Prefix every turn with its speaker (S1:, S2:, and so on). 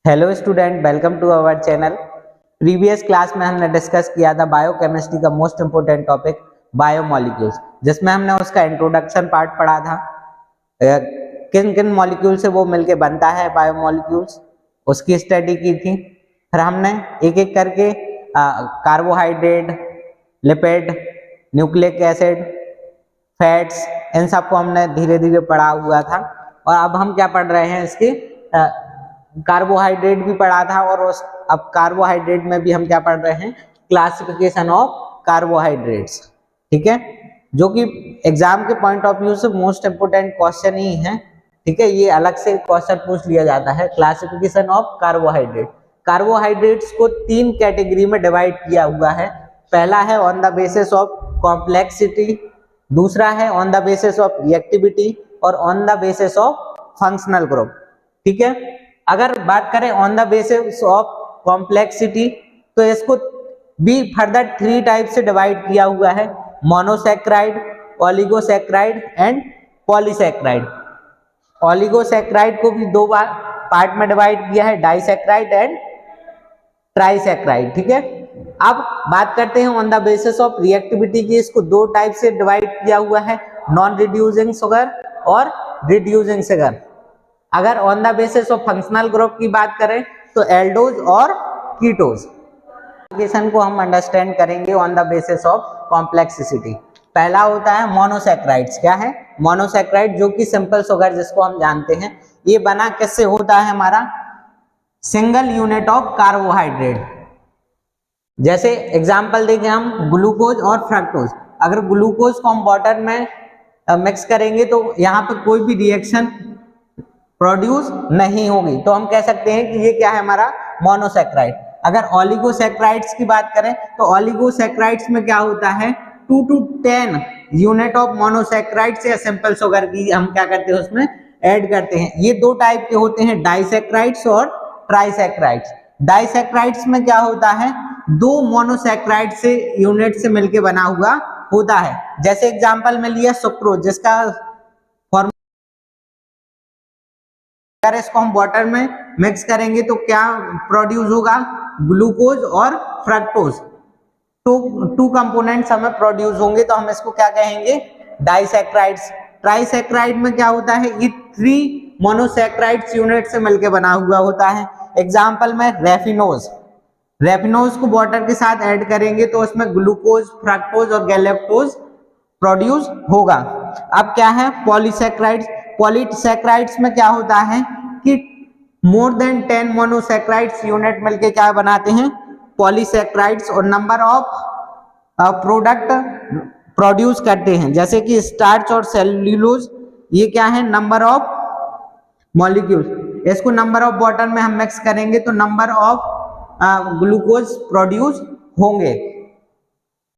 S1: Hello student, welcome to our channel. Previous class में हमने discuss किया था बायोकेमिस्ट्री का मोस्ट इंपोर्टेंट टॉपिक बायोमॉलिक्यूल्स, जिसमें हमने उसका इंट्रोडक्शन पार्ट पढ़ा था। किन किन मॉलिक्यूल से वो मिलके बनता है बायोमॉलिक्यूल्स, उसकी स्टडी की थी। फिर हमने एक एक करके carbohydrate, lipid, nucleic acid, fats, इन सबको हमने धीरे धीरे पढ़ा हुआ था। और अब हम क्या पढ़ रहे हैं, इसके कार्बोहाइड्रेट भी पढ़ा था। और उस अब कार्बोहाइड्रेट में भी हम क्या पढ़ रहे हैं, क्लासिफिकेशन ऑफ कार्बोहाइड्रेट्स। ठीक है, जो कि एग्जाम के पॉइंट ऑफ व्यू से मोस्ट इंपोर्टेंट क्वेश्चन ही है। ठीक है, ये अलग से क्वेश्चन पूछ लिया जाता है। क्लासिफिकेशन ऑफ कार्बोहाइड्रेट, कार्बोहाइड्रेट्स को तीन कैटेगरी में डिवाइड किया हुआ है। पहला है on the basis of complexity, दूसरा है on the basis of reactivity, और on the basis of functional group. ठीक है, अगर बात करें on the basis of complexity, तो इसको भी फर्दर थ्री टाइप से डिवाइड किया हुआ है: monosaccharide, oligosaccharide and polysaccharide. Oligosaccharide को भी दो बार पार्ट में डिवाइड किया है, डाइसैक्राइड एंड ट्राइसैक्राइड। ठीक है, अब बात करते हैं on the basis of reactivity की। इसको दो टाइप से डिवाइड किया हुआ है, नॉन रिड्यूसिंग शुगर और रिड्यूसिंग शुगर। अगर on the basis of functional group की बात करें तो एल्डोज और कीटोज। को हम अंडरस्टैंड करेंगे on the basis of complexity. पहला होता है मोनोसैक्राइड्स। क्या है मोनोसैक्राइड? जो कि सिंपल शुगर जिसको हम जानते हैं। ये बना किससे होता है? हमारा सिंगल यूनिट ऑफ कार्बोहाइड्रेट। जैसे एग्जांपल देखें हम, ग्लूकोज और फ्रक्टोज। अगर ग्लूकोज को हम वाटर में मिक्स करेंगे तो यहाँ पे कोई भी रिएक्शन प्रोड्यूस नहीं होगी, तो हम कह सकते हैं कि ये क्या है, हमारा मोनोसैक्राइड। अगर ओलिगोसैक्राइड्स की बात करें तो ओलिगोसैक्राइड्स में क्या होता है, 2 to 10 यूनिट ऑफ मोनोसैक्राइड्स या सिंपल शुगर की हम क्या करते हैं, उसमें ऐड करते हैं। ये दो टाइप के होते हैं, डाइसैक्राइड्स और ट्राइसैक्राइड्स। डाइसैक्राइड्स में क्या होता है, दो मोनोसैक्राइड से यूनिट से मिलकर बना हुआ होता है। जैसे एग्जांपल में लिया सुक्रोज, जिसका अगर इसको हम वाटर में मिक्स करेंगे तो क्या प्रोड्यूस होगा, ग्लूकोज और फ्रक्टोज। तो टू कंपोनेंट्स हमें प्रोड्यूस होंगे, तो हम इसको क्या कहेंगे, डाइसैक्राइड्स। ट्राइसैक्राइड में क्या होता है, ये 3 मोनोसैक्राइड्स यूनिट से मिलकर बना हुआ होता है। एग्जांपल में रेफिनोज। रेफिनोज को वाटर के साथ ऐड करेंगे तो उसमें ग्लूकोज, फ्रक्टोज और गैलेक्टोज प्रोड्यूस होगा। अब क्या है पॉलीसैक्राइड्स। पॉलीसैक्राइड्स में क्या होता है कि मोर देन 10 मोनोसैक्राइड्स यूनिट मिलके क्या बनाते हैं, पॉलीसैक्राइड्स, और नंबर ऑफ प्रोडक्ट प्रोड्यूस करते हैं, जैसे कि स्टार्च और सेल्यूलोज। ये क्या है, नंबर ऑफ मॉलिक्यूल्स। इसको नंबर ऑफ वाटर में हम मिक्स करेंगे तो नंबर ऑफ ग्लूकोज प्रोड्यूस होंगे।